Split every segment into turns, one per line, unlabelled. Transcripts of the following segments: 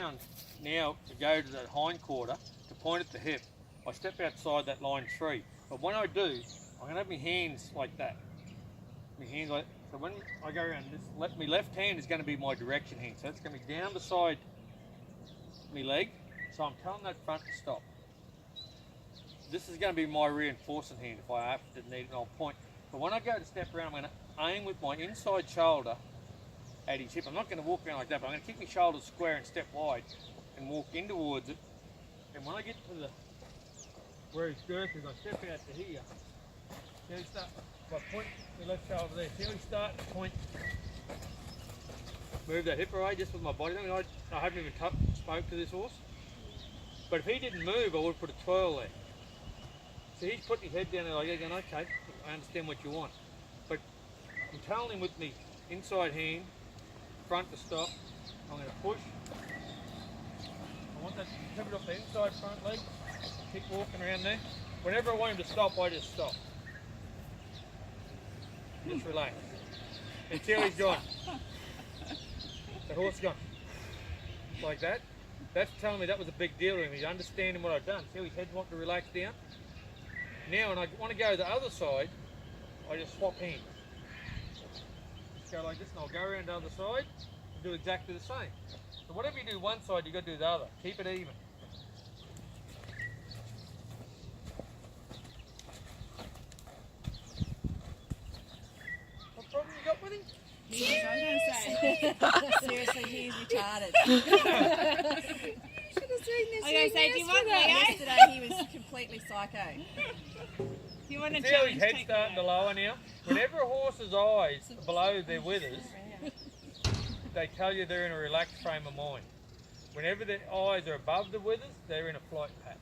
around now to go to that hind quarter to point at the hip, I step outside that line 3. But when I do, I'm going to have my hands like that. My hands like, so when I go around this, my left hand is going to be my direction hand. So it's going to be down beside my leg. So I'm telling that front to stop. This is going to be my reinforcing hand if I have to need it, and I'll point. But when I go to step around, I'm going to aim with my inside shoulder at his hip. I'm not going to walk around like that, but I'm going to keep my shoulders square and step wide and walk in towards it. And when I get to the where his girth is, I step out to here. See, start by pointing my left shoulder there. See how he start to point. Move that hip away just with my body. I haven't even spoke to this horse. But if he didn't move, I would have put a twirl there. So he's putting his head down there like that, going, okay, I understand what you want. But I'm telling him with me inside hand, front to stop. I'm going to push. I want that to pivot off the inside front leg. Keep walking around there. Whenever I want him to stop, I just stop. Just relax. Until he's gone. The horse is gone. Like that. That's telling me that was a big deal to him. He's understanding what I've done. See how his head wants to relax down? Now when I want to go to the other side, I just swap hands. Just go like this and I'll go around the other side and do exactly the same. So whatever you do one side, you've got to do the other. Keep it even. What problem you got with him?
Yeah, I'm going to say. Seriously, he's retarded. You should have seen this. I'm going to say, do you want me? Yesterday he was completely psycho.
Do you want to
See how his head's starting to lower now? Whenever a horse's eyes are below their withers, they tell you they're in a relaxed frame of mind. Whenever their eyes are above the withers, they're in a flight path.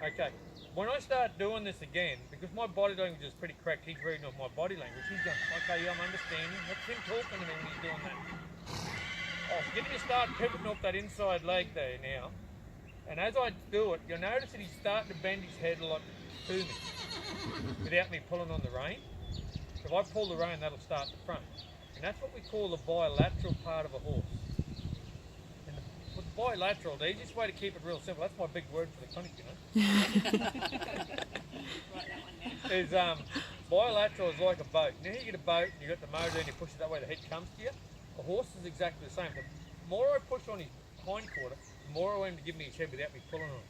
Okay, when I start doing this again, because my body language is pretty correct, he's reading off my body language, he's going, okay, yeah, I'm understanding. That's him talking to me when he's doing that. Oh, get him to start pivoting off that inside leg there now. And as I do it, you'll notice that he's starting to bend his head a lot to me without me pulling on the rein. If I pull the rein, that'll start the front. And that's what we call the bilateral part of a horse. And with bilateral, the easiest way to keep it real simple, that's my big word for the clinic, you know. Is bilateral is like a boat. Now you get a boat, you got the motor and you push it that way, the head comes to you. A horse is exactly the same. The more I push on his hind quarter, the more I want him to give me his head without me pulling on it.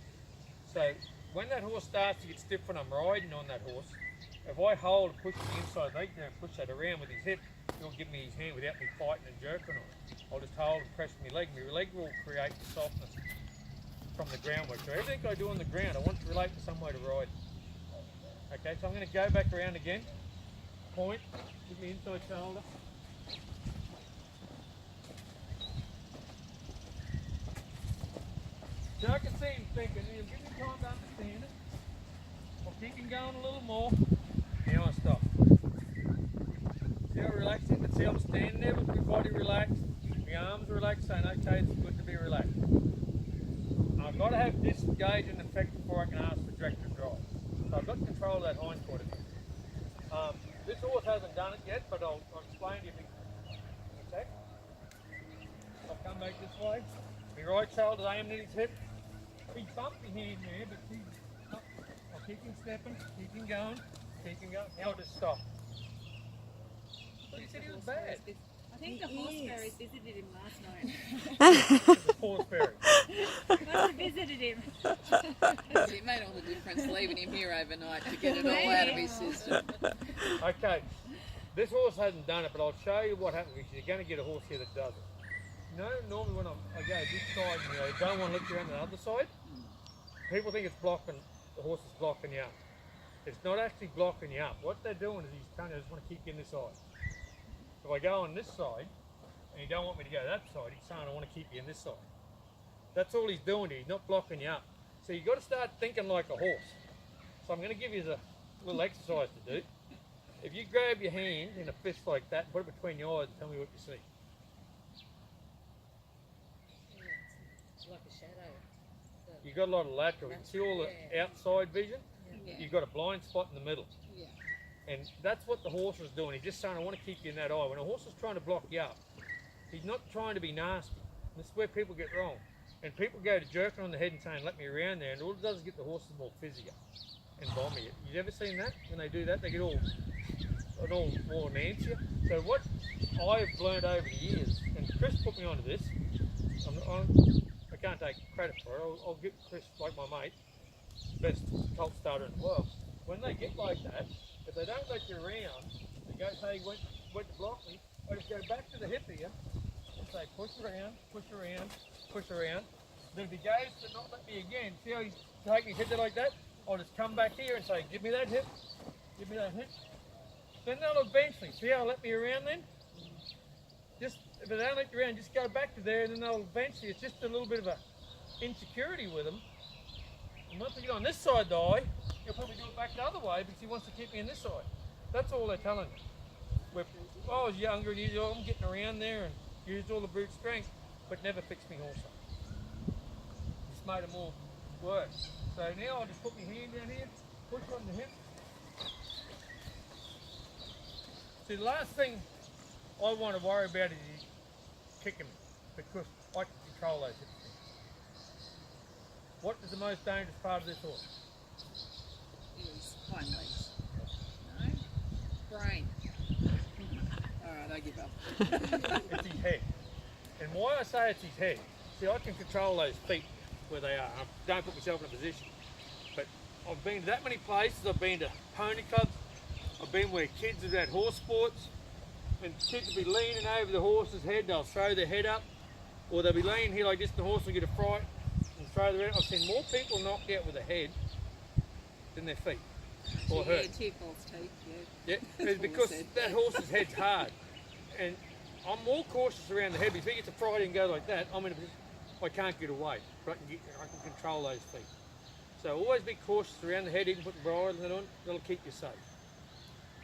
So when that horse starts to get stiff when I'm riding on that horse, if I hold and push the inside leg there and push that around with his hip, he'll give me his hand without me fighting and jerking on it. I'll just hold and press my leg. My leg will create the softness from the groundwork. So everything I do on the ground, I want to relate to some way to ride. Okay, so I'm going to go back around again, point, with my inside shoulder. So I can see him thinking, he'll give me time to understand it. I'll keep him going a little more. Now I stop. See how relaxed him, but see I'm standing there with my body relaxed, my arms relaxed, saying, okay, it's good to be relaxed. I've got to have disengage in effect before I can ask for directed drive. So I've got control of that hind quarter. This horse hasn't done it yet, but I'll explain to you in a sec. I'll come back this way. My right shoulder's aimed at his hip. He's bumped my hand there, but he's up. I'll keep him stepping, keep him going, keep him going. Now I'll just stop. Well, you said he was bad.
I think the horse fairies visited him last night.
The horse fairy.
Must have visited him.
It made all the difference leaving him here overnight to get it all out of his system.
Okay, this horse hasn't done it, but I'll show you what happens because you're going to get a horse here that does it. You know, normally when I go this side, you know, you don't want to look around the other side. People think it's blocking, the horse is blocking you up. It's not actually blocking you up. What they're doing is he's telling you, I just want to keep you in this side. If I go on this side, and you don't want me to go that side, he's saying I want to keep you in this side. That's all he's doing to you, he's not blocking you up. So you've got to start thinking like a horse. So I'm going to give you a little exercise to do. If you grab your hand in a fist like that, put it between your eyes and tell me what you see.
It's like a shadow.
You've got a lot of lateral. You can see all the outside vision.
Yeah.
You've got a blind spot in the middle.
Yeah.
And that's what the horse is doing. He's just saying, I want to keep you in that eye. When a horse is trying to block you up, he's not trying to be nasty. This is where people get wrong. And people go to jerking on the head and saying, let me around there, and all it does is get the horses more physical and bomby. You ever seen that? When they do that, they get all more nancier. So what I've learned over the years, and Chris put me onto this, I can't take credit for it, I'll give Chris, like my mate, best colt starter in the world. When they get like that, if they don't let you around, they go, say, went to block me, I just go back to the hip here, and say, push around, push around, push around. Then if he goes to not let me again, see how he's taking his hip there like that? I'll just come back here and say, give me that hip, give me that hip. Then they'll eventually, see how let me around then? Just, if they don't let you around, just go back to there, and then they'll eventually, it's just a little bit of a insecurity with them. And once they get on this side of the eye, he'll probably do it back the other way because he wants to keep me on this side. That's all they're telling me. Where I was younger and I'm getting around there and used all the brute strength, but never fixed me horse up. Just made them all worse. So now I'll just put my hand down here, push on the hip. See, the last thing I want to worry about is kicking me, because I can control those hips. What is the most dangerous part of this horse?
His hind legs. No? Brain. Alright, I give up.
It's his head. And why I say it's his head, see, I can control those feet where they are. I don't put myself in a position. But I've been to that many places, I've been to pony clubs, I've been where kids have had horse sports, and kids will be leaning over the horse's head, they'll throw their head up, or they'll be laying here like this, and the horse will get a fright and throw their head. I've seen more people knocked out with their head than their feet, or hurt.
Yeah, two false teeth,
Yeah, it's because that horse's head's hard. And I'm more cautious around the head, because if he gets a fright and go like that, I'm in a position, I can't get away, but I can control those feet. So always be cautious around the head, even put the bridle on, that'll keep you safe.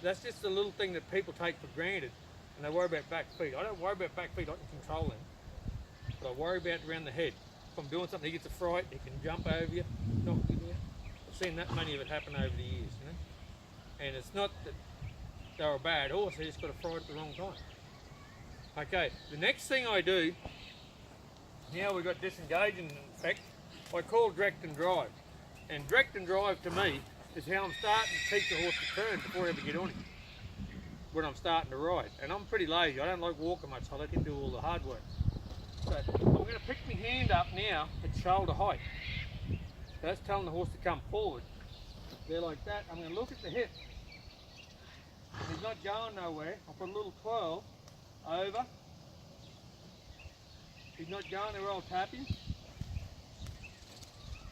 That's just a little thing that people take for granted, and they worry about back feet. I don't worry about back feet, I can control them. But I worry about around the head. If I'm doing something, he gets a fright, he can jump over you, knock you down. I've seen that many of it happen over the years, you know. And it's not that they're a bad horse, they just got a fright at the wrong time. Okay, the next thing I do, now we've got disengaging in effect, I call direct and drive. And direct and drive to me is how I'm starting to teach the horse to turn before I ever get on him, when I'm starting to ride. And I'm pretty lazy, I don't like walking much, so I let him do all the hard work. So I'm going to pick my hand up now at shoulder height. So that's telling the horse to come forward. They're like that, I'm going to look at the hip. If he's not going nowhere, I'll put a little twirl over. If he's not going there, I'll tap him.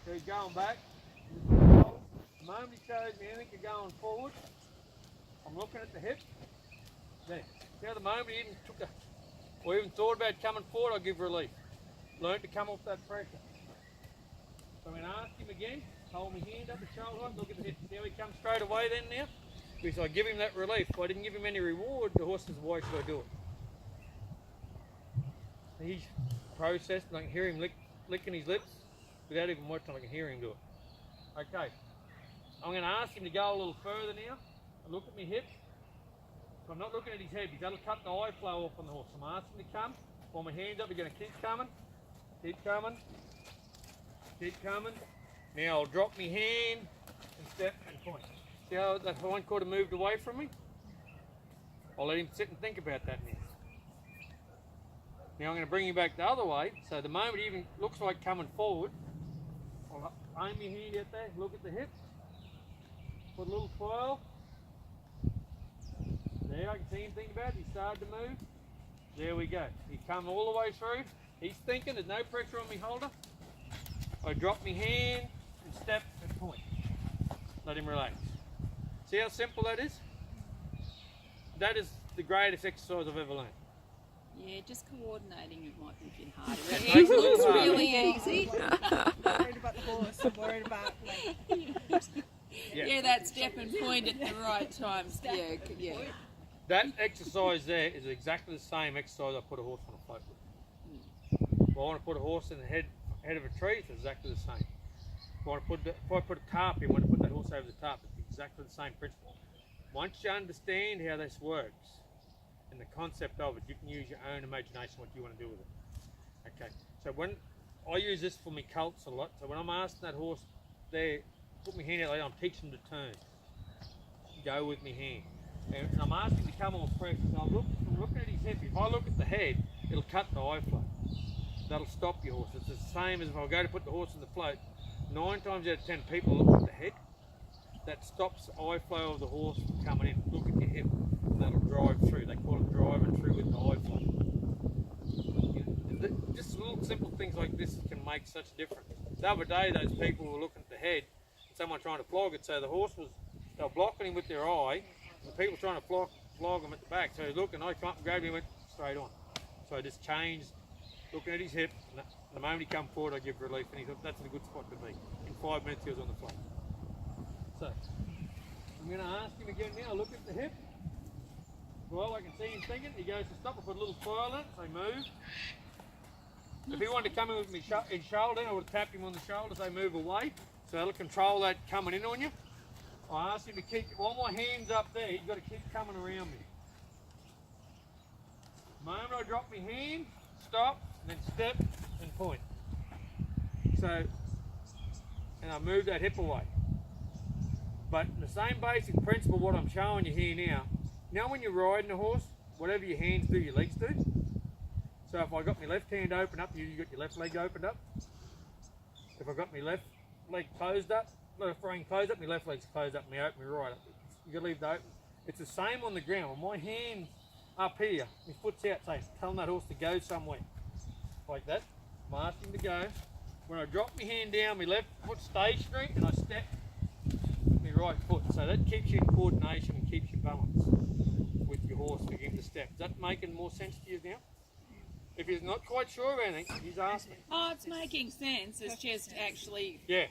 So he's going back. The moment he shows me anything you're going forward, I'm looking at the hip. There. See how the moment he even took a, or even thought about coming forward, I'll give relief. Learn to come off that pressure. So I'm going to ask him again, hold my hand up at shoulder height, look at the hip. See how he comes straight away then now? Because I give him that relief. If I didn't give him any reward, the horse says, why should I do it? He's processed, and I can hear him licking his lips without even watching. I can hear him do it. Okay, I'm going to ask him to go a little further now and look at my hip. So I'm not looking at his head because that'll cut the eye flow off on the horse. I'm asking him to come, while my hands up, you're going to keep coming, keep coming, keep coming. Now I'll drop my hand and step and point. See how that hind quarter moved away from me? I'll let him sit and think about that now. Now I'm going to bring him back the other way, so the moment he even looks like coming forward, I'll aim my hand out there, look at the hip, put a little twirl. There, I can see him think about it, he started to move. There we go. He's come all the way through. He's thinking, there's no pressure on me holder. I drop my hand and step and point. Let him relax. See how simple that is? That is the greatest exercise I've ever learned.
Yeah, just coordinating it might be a bit harder.
It
It
takes a
looks
little harder.
really easy.
I'm worried about the horse, I'm worried about
Yeah, that step and point at the right time. Yeah.
That exercise there is exactly the same exercise I put a horse on a float with. If I want to put a horse in the head of a tree, it's exactly the same. If I put a tarp in, I want to put that horse over the tarp, it's exactly the same principle. Once you understand how this works and the concept of it, you can use your own imagination what you want to do with it. Okay, so when I use this for my colts a lot, so when I'm asking that horse there, put my hand out like I'm teaching them to turn. Go with my hand. And I'm asking to come on pressure. So I'm looking at his hip. If I look at the head, it'll cut the eye flow. That'll stop your horse. It's the same as if I go to put the horse in the float. 9 times out of 10 people look at the head. That stops the eye flow of the horse from coming in. Look at your hip, and that'll drive through. They call it driving through with the eye flow. Just little simple things like this can make such a difference. The other day, those people were looking at the head, and someone trying to flog it. So the horse was, they were blocking him with their eye. The people trying to flog him at the back. So he looked, and I come up and grabbed him and went straight on. So I just changed, looking at his hip, and the moment he come forward, I give relief, and he thought that's a good spot to be. In 5 minutes, he was on the floor. So I'm going to ask him again now. Look at the hip. Well, I can see him thinking. He goes to stop. I put a little foil in it, so he moves. If he wanted to come in with me in shoulder, I would have tapped him on the shoulder, so move away. So that'll control that coming in on you. I asked him to keep, while my hand's up there, he's got to keep coming around me. The moment I drop my hand, stop, and then step and point. So, and I move that hip away. But the same basic principle, what I'm showing you here now when you're riding a horse, whatever your hands do, your legs do. So if I got my left hand open up, you got your left leg opened up. If I got my left leg closed up, left rein closed up, my left leg's closed up, and my right up. You got to leave it open. It's the same on the ground. When my hand's up here, my foot's out, say, telling that horse to go somewhere. Like that. I'm asking him to go. When I drop my hand down, my left foot stays straight, and I step with my right foot. So that keeps you in coordination and keeps you balanced with your horse for him to step. Is that making more sense to you now? If he's not quite sure of anything, he's asking.
Oh, it's making sense. It's just actually...
Yeah.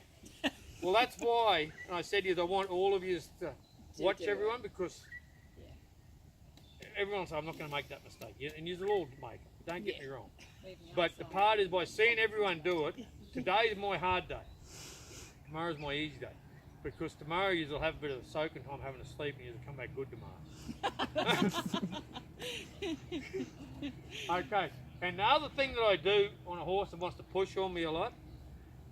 Well, that's why I said to you, I want all of you to watch everyone, because everyone says, I'm not going to make that mistake. And you'll all make it. Don't get me wrong. But the part is, by seeing everyone do it, today is my hard day. Tomorrow's my easy day. Because tomorrow you'll have a bit of soaking time having a sleep, and you'll come back good tomorrow. Okay. And the other thing that I do on a horse that wants to push on me a lot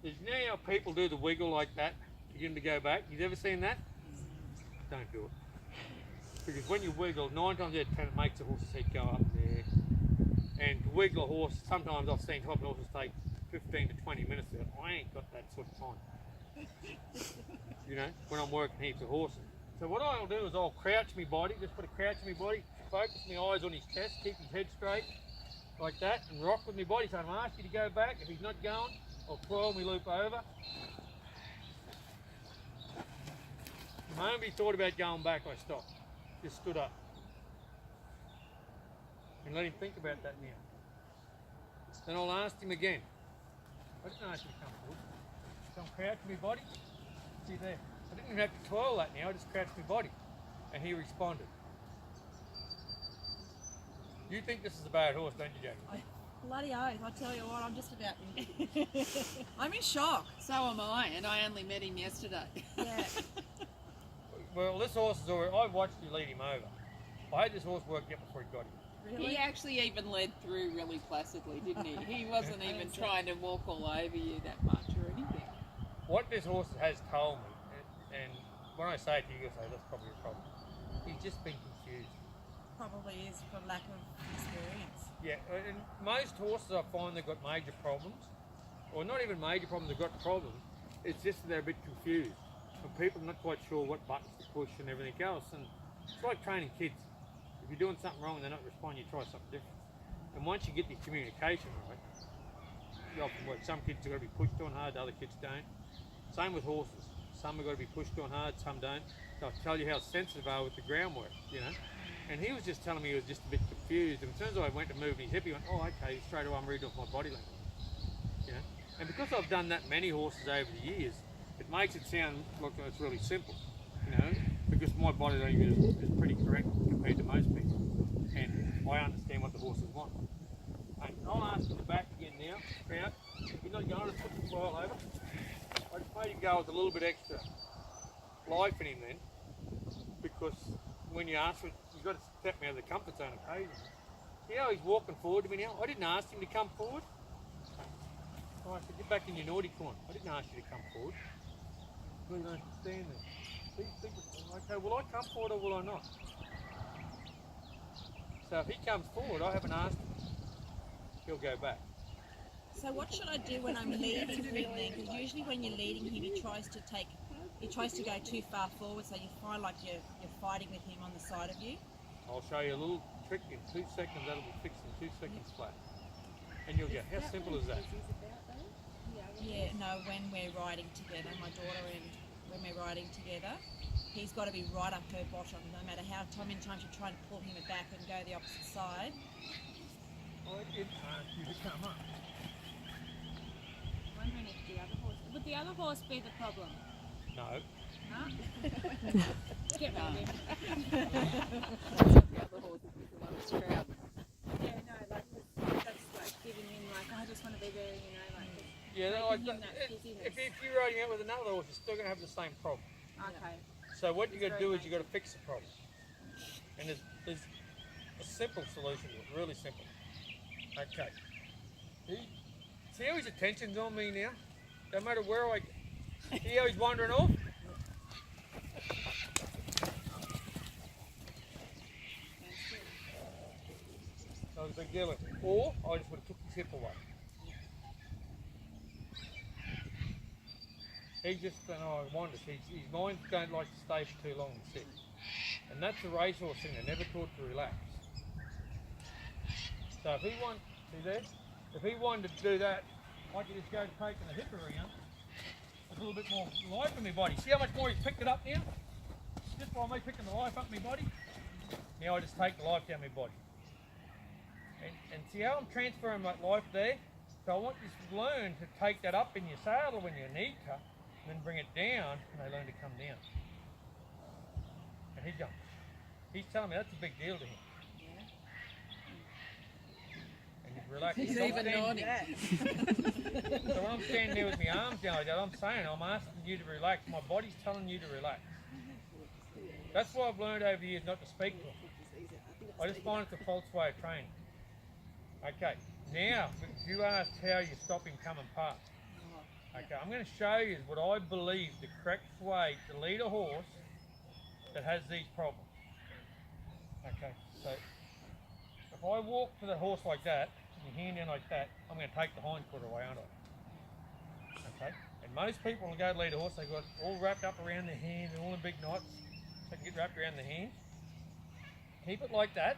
is, you know how people do the wiggle like that to get him to go back? You've ever seen that? Don't do it. Because when you wiggle, 9 times out of 10 it makes the horse's head go up there. And to wiggle a horse, sometimes I've seen top horses take 15 to 20 minutes. I ain't got that sort of time. You know, when I'm working heaps of horses. So what I'll do is I'll crouch my body, just put a crouch in my body, focus my eyes on his chest, keep his head straight, like that, and rock with my body. So I'm asking you to go back. If he's not going, I'll twirl my loop over. The moment he thought about going back, I stopped. Just stood up. And let him think about that now. Then I'll ask him again. I didn't ask him to come forward. So I'm crouching my body. See there. I didn't even have to twirl that now, I just crouched my body. And he responded. You think this is a bad horse, don't you, Jacki?
Bloody oath, I tell you what, I'm just about... I'm in shock.
So am I, and I only met him yesterday.
Yeah.
Well, this horse is already... I watched you lead him over. I had this horse worked out before he got him.
Really?
He actually even led through really placidly, didn't he? He wasn't even trying to walk all over you that much or anything.
What this horse has told me, and when I say it to you, you'll say that's probably a problem. He's just been confused.
Probably is for lack of experience.
Yeah, and most horses I find they've got major problems, or not even major problems, they've got problems. It's just that they're a bit confused. And people are not quite sure what buttons to push and everything else. And it's like training kids. If you're doing something wrong and they're not responding, you try something different. And once you get the communication right, you often work. Some kids have got to be pushed on hard, other kids don't. Same with horses. Some have got to be pushed on hard, some don't. They'll tell you how sensitive they are with the groundwork, you know. And he was just telling me he was just a bit confused. And as soon as I went to move his hip, he went, oh, okay, straight away I'm reading off my body language. You know? And because I've done that many horses over the years, it makes it sound like it's really simple, you know, because my body language is pretty correct compared to most people. And I understand what the horses want. And I'll ask him back again now, crowd. You're not going to put the file over. I just made him go with a little bit extra life in him then, because when you ask for it, you've got to step out of the comfort zone occasionally. See how he's walking forward to me now? I didn't ask him to come forward. I said, get back in your naughty corner. I didn't ask you to come forward. Well, you don't stand there. Okay, will I come forward or will I not? So if he comes forward, I haven't asked him. He'll go back.
So what should I do when I'm leading him then? Because usually when you're leading him, he tries to go too far forward, so you find like you're fighting with him on the side of you.
I'll show you a little trick in 2 seconds. That'll be fixed in 2 seconds flat. And you'll go, how simple is that?
Yeah, no, when we're riding together, my daughter and when we're riding together, he's got to be right up her bottom, no matter how many times you try and pull him back and go the opposite side.
I didn't ask you to come up.
Wondering if the other horse would the other horse be the problem?
No.
No? Get rid of him.
The other horse is the one that's crowd.
Yeah, no, like that's like giving him like I just want to be there, you know, like
Yeah,
making
like
him
that.
that busyness.
If you're riding out with another horse, you're still going to have the same problem.
Okay.
So what you got to
Very
do is you got to fix the problem. And there's a simple solution to it, really simple. Okay. See how his attention's on me now? No matter where I see how he's wandering off? That was a big deal. Or I just would have took his hip away. He just, wanders. His mind don't like to stay for too long and sit. And that's a racehorse thing. They're never taught to relax. So if he wanted, see there? If he wanted to do that, I could just go taking the hip around with a little bit more life in my body. See how much more he's picked it up now? Just by me picking the life up my body. Now I just take the life down my body. And see how I'm transferring that life there? So I want you to learn to take that up in your saddle when you need to, and then bring it down, and they learn to come down. And he's telling me that's a big deal to him. And he's relaxing.
He's even nodding.
So when I'm standing there with my arms down like that, I'm saying, I'm asking you to relax. My body's telling you to relax. That's why I've learned over the years not to speak to him. I just find it's a false way of training. Okay, now, if you asked how you stop him coming past. Okay, I'm going to show you what I believe the correct way to lead a horse that has these problems. Okay, so if I walk to the horse like that, and your hand in like that, I'm going to take the hindquarter away, aren't I? Okay, and most people will go to lead a horse, they've got it all wrapped up around their hand and all the big knots, so they can get wrapped around the hand. Keep it like that,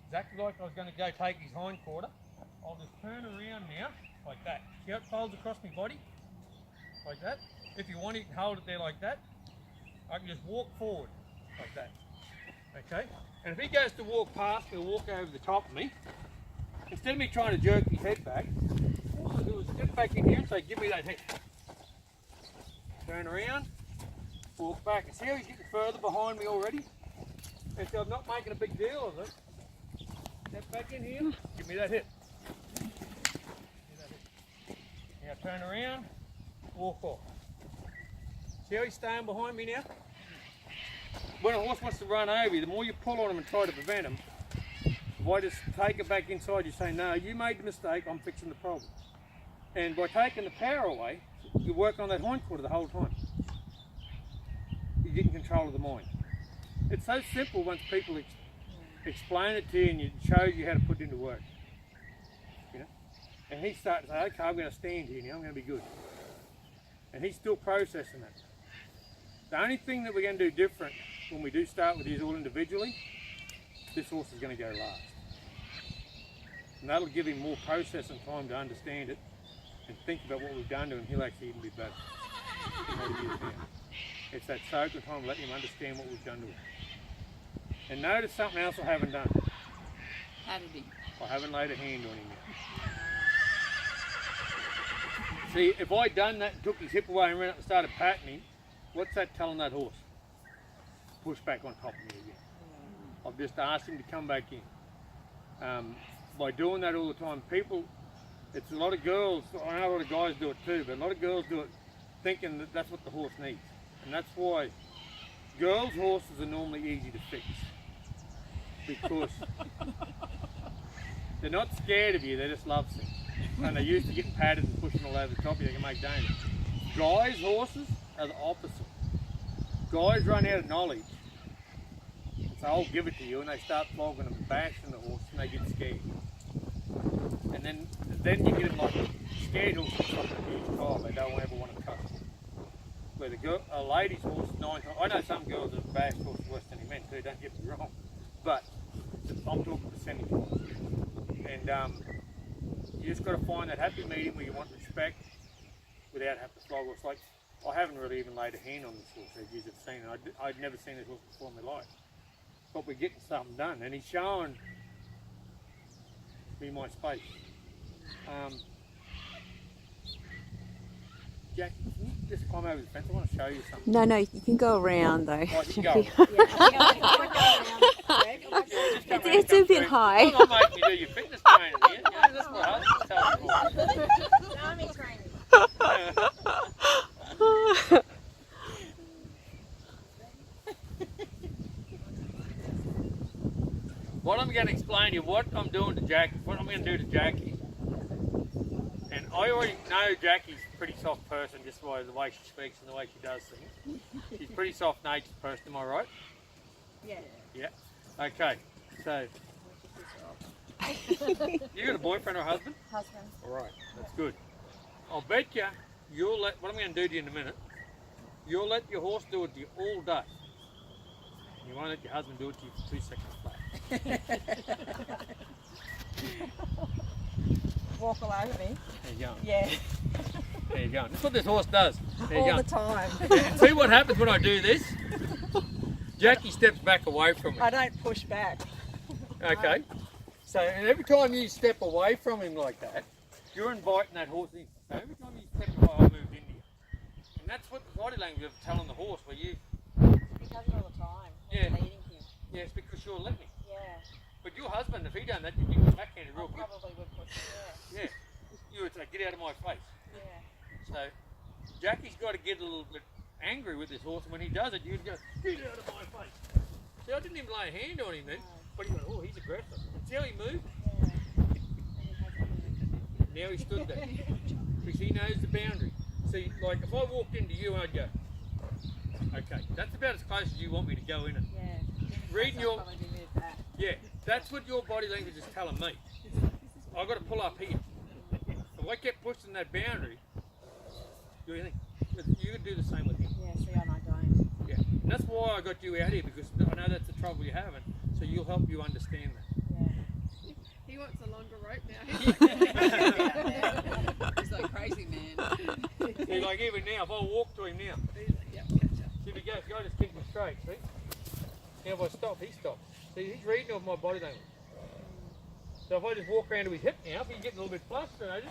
exactly like I was going to go take his hindquarter. I'll just turn around now, like that. See how it folds across my body? Like that. If you want, you can hold it there like that. I can just walk forward, like that. Okay? And if he goes to walk past me or walk over the top of me, instead of me trying to jerk his head back, all I do is get back in here and say, give me that head. Turn around, walk back. And see how he's getting further behind me already? And so I'm not making a big deal of it. Step back in here, give me that hip. Now turn around, walk off. See how he's staying behind me now? When a horse wants to run over you, the more you pull on him and try to prevent him, if I just take it back inside, you say, no, you made the mistake, I'm fixing the problem. And by taking the power away, you work on that hindquarter the whole time. You're getting control of the mind. It's so simple once people explain it to you and it shows you how to put it into work. You know? And he's starting to say, okay, I'm going to stand here now, I'm going to be good. And he's still processing that. The only thing that we're going to do different when we do start with these all individually, this horse is going to go last. And that'll give him more processing time to understand it and think about what we've done to him. He'll actually even be better than what he is now. It's that soaking time to let him understand what we've done to him. And notice something else I haven't done.
How did he?
I haven't laid a hand on him yet. See, if I'd done that and took his hip away and ran up and started patting him, what's that telling that horse? Push back on top of me again. I've just asked him to come back in. By doing that all the time, it's a lot of girls, I know a lot of guys do it too, but a lot of girls do it thinking that that's what the horse needs. And that's why girls' horses are normally easy to fix. Because they're not scared of you, they just love things. And they're used to getting padded and pushing all over the top, they can make danger. Guys' horses are the opposite. Guys run out of knowledge, so I'll give it to you, and they start flogging and bashing the horse, and they get scared. And then you get them like scared horses from a huge trial, they don't ever want to cut. Where a lady's horse, 9 times, I know some girls have bashed horses worse than any men too, don't get me wrong, but I'm talking percentage-wise. And you just got to find that happy medium where you want respect without having to flog horse. Like, I haven't really even laid a hand on this horse, as you've seen. I'd never seen this horse before in my life. But we're getting something done, and he's showing me my space. Jack, can you just climb over the fence? I want to show you something.
No, you can go around though.
Oh, you can go.
It's a bit high.
I'm not making you do your fitness training here. You know, that's what I was telling you.
Army training.
What I'm going to explain to you, what I'm doing to Jacki, what I'm going to do to Jacki. And I already know Jackie's a pretty soft person just by the way she speaks and the way she does things. She's a pretty soft-natured person, am I right?
Yeah.
Yeah. Okay. So, you got a boyfriend or husband?
Husband.
All right. That's good. I'll bet you'll let, what I'm going to do to you in a minute, you'll let your horse do it to you all day. You won't let your husband do it to you for 2 seconds flat.
Walk all over me.
There you go.
Yeah.
There you go. That's what this horse does. There you
All
go.
the time.
And see what happens when I do this? Jacki steps back away from me.
I don't push back.
Okay. So, and every time you step away from him like that, you're inviting that horse in. So every time you step away, I move into you. And that's what the body language of telling the horse where you...
He does it all the time.
Yeah.
Leading him.
Yeah, it's because you'll let me.
Yeah.
But your husband, if he done that, you'd get backhanded real quick.
Probably would push.
Yeah. You would say, get out of my face.
Yeah.
So, Jacki's got to get a little bit angry with this horse. When he does it, you'd go, get out of my face. See, I didn't even lay a hand on him then. But he went, oh, he's aggressive. And see how he moved?
Yeah.
Now he stood there. Because he knows the boundary. See, like if I walked into you, I'd go, okay, that's about as close as you want me to go in it.
Yeah.
Reading your,
Probably do with that.
yeah, that's what your body language is telling me. I've got to pull up here. If I kept pushing that boundary, do you think? You could do the same with him.
Yeah, see, and I don't.
Yeah, and that's why I got you out here, because I know that's the trouble you're having, so you'll help you understand that.
Yeah.
He wants a longer rope now. He's like crazy man.
See, like even now, if I walk to him now,
He's like, yep, gotcha.
see if he goes, I just keep him straight, see? Now if I stop, he stops. See, he's reading off my body language. So if I just walk around to his hip now, if he's getting a little bit flustered,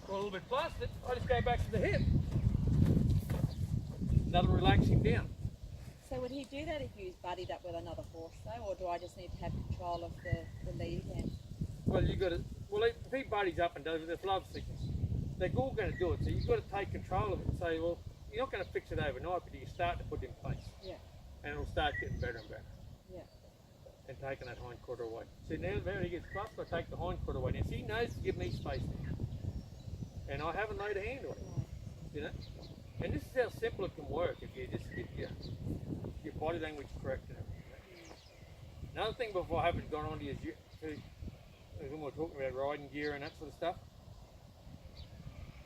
or a little bit flustered, I just go back to the hip. That'll relax him down.
So would he do that if he was buddied up with another horse though, or do I just need to have control of the lead again?
Well, you got to. Well, if he buddies up and does it, it's love sickness. They're all going to do it. So you've got to take control of it and say, well, you're not going to fix it overnight, but you start to put it in place.
Yeah.
And it'll start getting better and better.
Yeah.
And taking that hind quarter away. See, now he gets flustered, I take the hind quarter away. Now, see, he knows to give me space now. And I haven't laid a hand on it. You know? And this is how simple it can work if you just get your body language correct and everything. Another thing before I haven't gone on to is when we're talking about riding gear and that sort of stuff,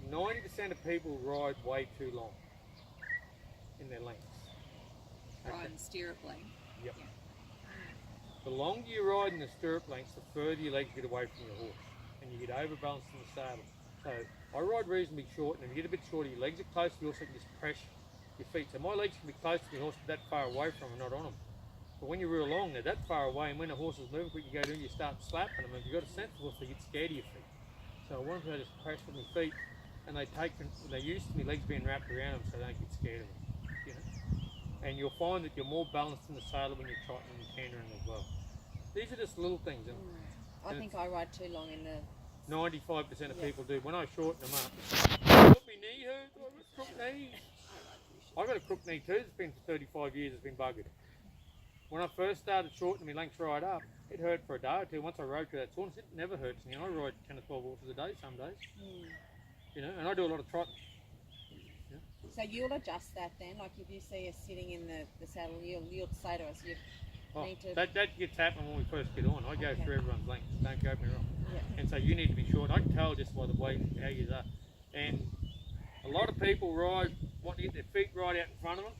90% of people ride way too long in their lengths.
Ride and stirrup length.
Yep. The longer you ride in the stirrup lengths, the further your legs get away from your horse, and you get overbalanced in the saddle. So I ride reasonably short, and if you get a bit shorter, your legs are close to the horse, so you can just press your feet. So my legs can be close to the horse, but that far away from them, not on them. But when you're real long, they're that far away, and when the horse is moving quick, you go down, you start slapping them, and if you've got a sensible horse, they get scared of your feet. So I want them to just press with my feet, and they're used to my legs being wrapped around them, so they don't get scared of them. You know? And you'll find that you're more balanced in the saddle when you're trotting and cantering as well. These are just little things.
I think I ride too long in the...
95% of people do. When I shorten them up, I've got my knee hurt, I've got a crook knee. I've got a crook knee too, it's been for 35 years, it's been buggered. When I first started shortening my lengths right up, it hurt for a day or two. Once I rode through that soreness, it never hurts me. And I ride 10 or 12 horses a day some days. You know, and I do a lot of trotting.
So you'll adjust that then, like if you see us sitting in the saddle, you'll say to us, you need to...
That gets happening when we first get on. I go through everyone's lengths, don't get me wrong.
Yeah.
And so you need to be short. I can tell just by the way how you are. And a lot of people ride, want to get their feet right out in front of them,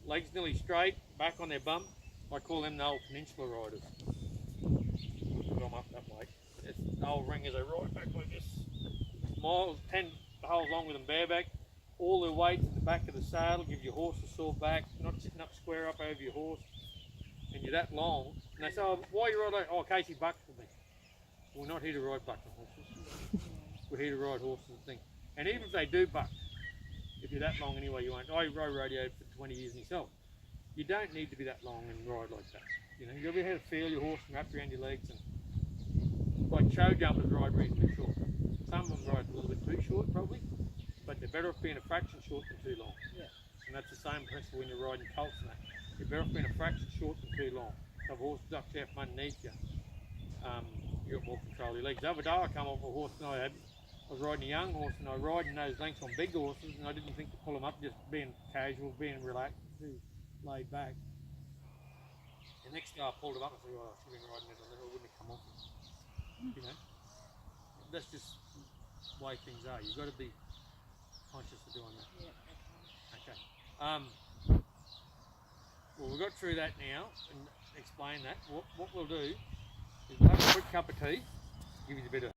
legs nearly straight, back on their bum. I call them the old peninsula riders. Because I'm up that way. It's the old ring as they ride back like this. Miles, 10 holes long with them bareback. All their weight in the back of the saddle, give your horse a sore back, not sitting up square up over your horse. And you're that long. And they say, oh, why you ride like, oh, Casey bucks with me. We're not here to ride bucking horses. We're here to ride horses and things. And even if they do buck, if you're that long anyway, you won't. I rode rodeo for 20 years myself. You don't need to be that long and ride like that. You know, you'll be able to feel your horse and wrap around your legs. And like show jumpers ride reasonably short. Some of them ride a little bit too short probably, but they're better off being a fraction short than too long.
Yeah.
And that's the same principle when you're riding colts and that. You're better off being a fraction short than too long. So if a horse ducks out from underneath you, you've got more control of your legs. The other day I come off a horse and I was riding a young horse and I riding those lengths on big horses and I didn't think to pull them up, just being casual, being relaxed, laid back. The next day I pulled him up and said, well, I should have been riding it a little, I wouldn't have come off him. You know? That's just the way things are. You've got to be conscious of doing that.
Yeah.
Okay. Well, we got through that now and explain that. What we'll do is we'll have a quick cup of tea, give you a bit of